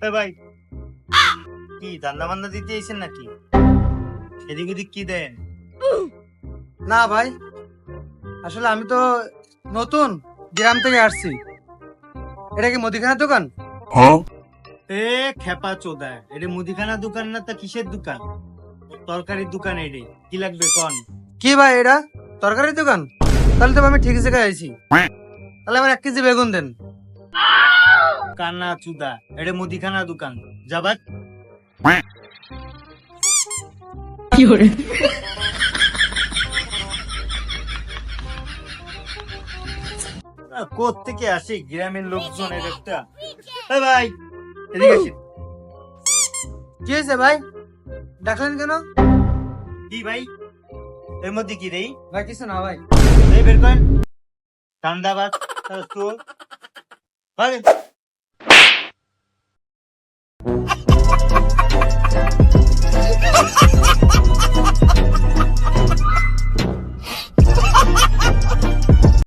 ভাই কি ধান্দা বান্দা দিতে এসেছেন নাকি? এদিক ওদিক কি দেন? না ভাই, আসলে আমি তো নতুন গ্রাম থেকে আসছি। এটা কি মুদিখানার দোকান? এ খেপা চোদা, এটা মুদিখানা দোকান না তা কিসের দোকান? তরকারির দোকান। এডে কি লাগবে কোন? কি ভাই, এটা তরকারির দোকান? তাহলে তো আমি ঠিক জায়গায় আইছি। তাহলে আমার 1 কেজি বেগুন দেন। কানা চুদা, এটা মুদিখানা দোকান। যাবাক কোত্থেকে আসে গ্রামের লোকজন? এর একটা ভাই এদিকে আসেন। কি হয়েছে ভাই, ডাকলেন কেন? কি ভাই এর মধ্যে কি রে? ভাই কিছু না ভাই। এই বের করেন ঠান্ডা বাদ চল।